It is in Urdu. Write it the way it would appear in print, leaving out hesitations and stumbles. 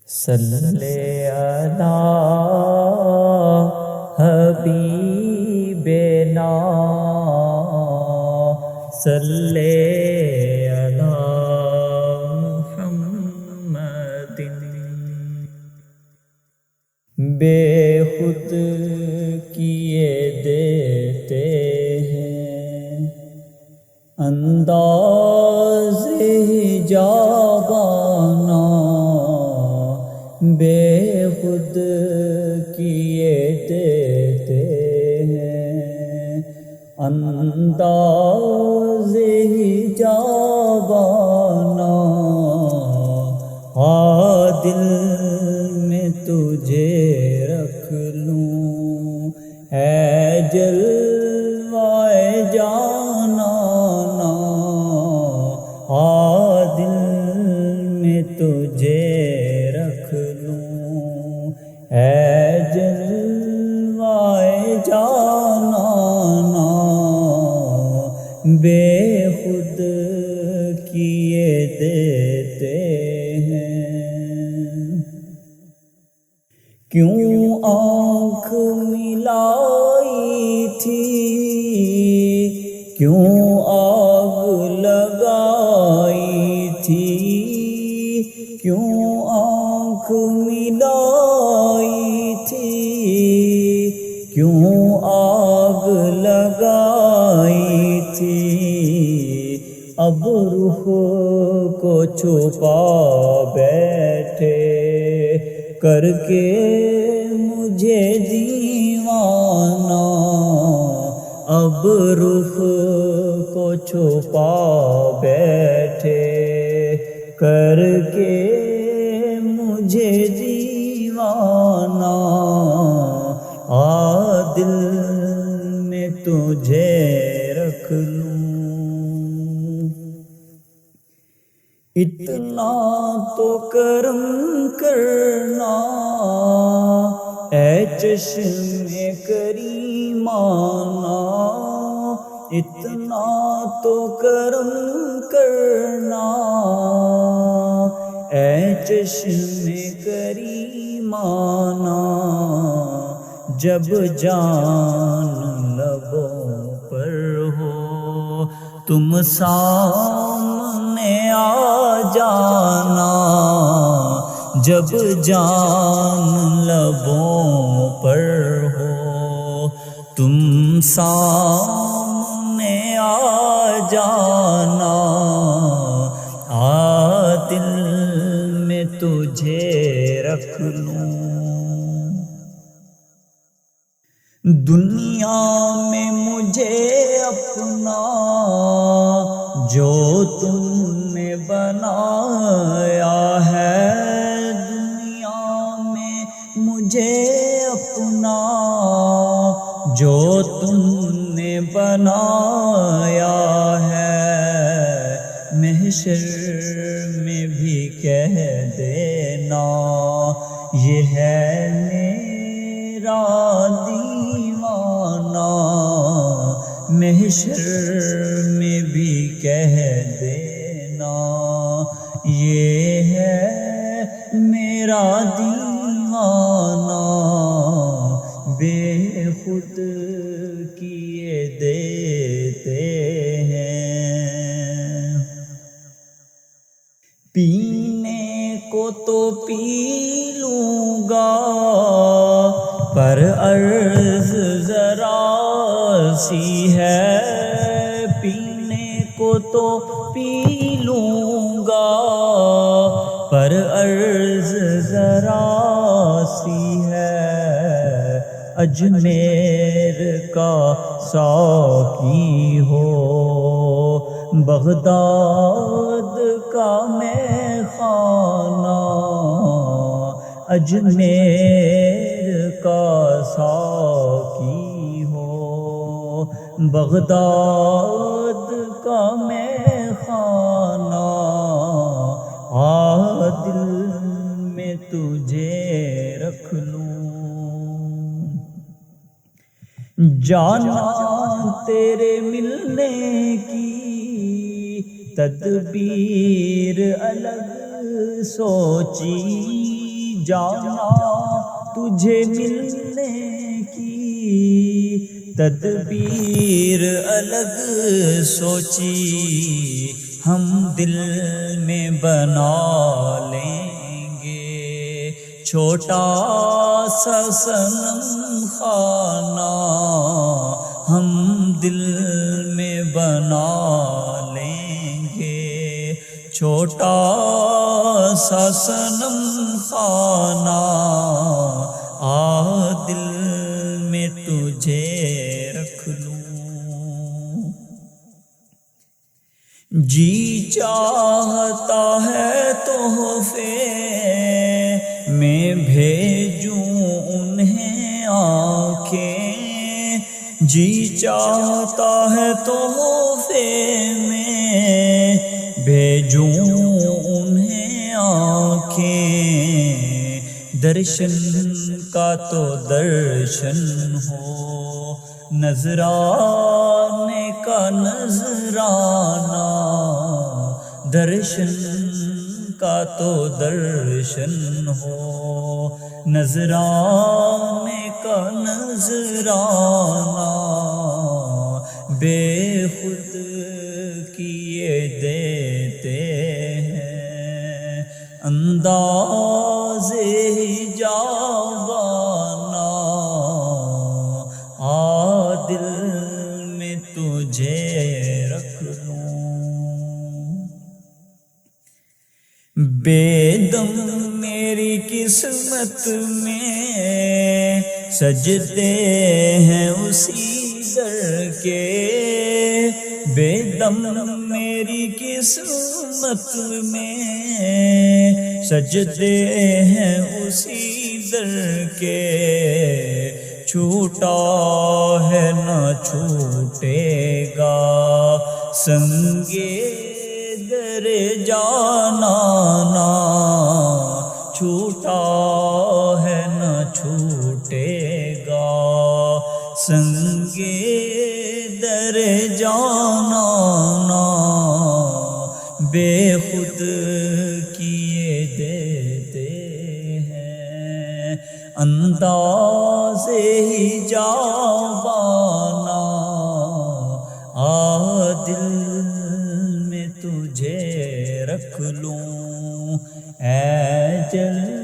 صلی علی حبیبنا صلی علی محمد۔ بے خود کیے دیتے ہیں انداز حجابانہ، بے خود کیے دیتے ہیں انداز حجابانہ۔ دل میں تجھے رکھ لوں اے جلوائے جانانا، دل میں تجھے رکھ لوں اے جلوائے جانانا، بے خود کیے دیتے ہیں۔ کیوں آنکھ ملائی تھی، کیوں آگ لگائی تھی، کیوں آنکھ ملائی تھی، کیوں آگ لگائی تھی، اب رخ کو چھپا بیٹھے کر کے مجھے دیوانہ، اب رخ کو چھپا بیٹھے کر کے مجھے دیوانہ، دل میں تجھے رکھ لوں۔ اتنا تو کرم کرنا اے چشم کریمانہ، اتنا تو کرم کرنا اے چشم کریمانہ، جب جان لبوں پر ہو تم سامنے آ جانا، جب جان لبوں پر ہو تم سامنے آ جانا، دل میں تجھے رکھ لوں۔ دنیا میں مجھے اپنا جو تم نے بنایا ہے، دنیا میں مجھے اپنا جو تم نے بنایا ہے، محشر میں بھی کہہ دینا یہ ہے میرا دیوانہ، محشر میں بھی کہہ دینا یہ ہے میرا دیوانہ، بے خود کیے دیتے ہیں۔ پینے کو تو پی لوں گا پر عرض ذرا سی ہے، پینے کو تو پی لوں گا پر عرض ذرا سی ہے، اجمیر کا ساقی ہو بغداد کا میں خانہ، اجمیر کا ساقی ہو بغداد کا میں خانہ، دل میں تجھے رکھ لوں۔ جانا تیرے ملنے کی تدبیر الگ سوچی، جانا تجھے ملنے کی تدبیر الگ سوچی ہم دل میں بنا لیں گے چھوٹا سا صنم خانہ ہم دل میں بنا لیں گے چھوٹا سا صنم خانہ آ دل میں تجھے رکھ لوں جی چاہتا ہے تحفے میں بھیجوں انہیں آنکھیں جی چاہتا ہے تحفے میں بھیجوں انہیں آنکھیں درشن کا تو درشن ہو نذرانے کا نذرانہ درشن کا تو درشن ہو نذرانے کا نذرانہ بے خود کیے دیتے ہیں انداز جاوانا آ دل میں تجھے رکھ لوں بے دم میری قسمت میں سجدے ہیں اسی در کے بے دم میری قسمت میں سجدے ہیں اسی در کے چھوٹا ہے نہ چھوٹے گا سنگے در جانا نا چھوٹا ہے نہ چھوٹے گا سنگے در جانا نا بے خود کیے دیتے ہیں انداز ہی جاوانا آ دل میں تجھے رکھ لوں اے جل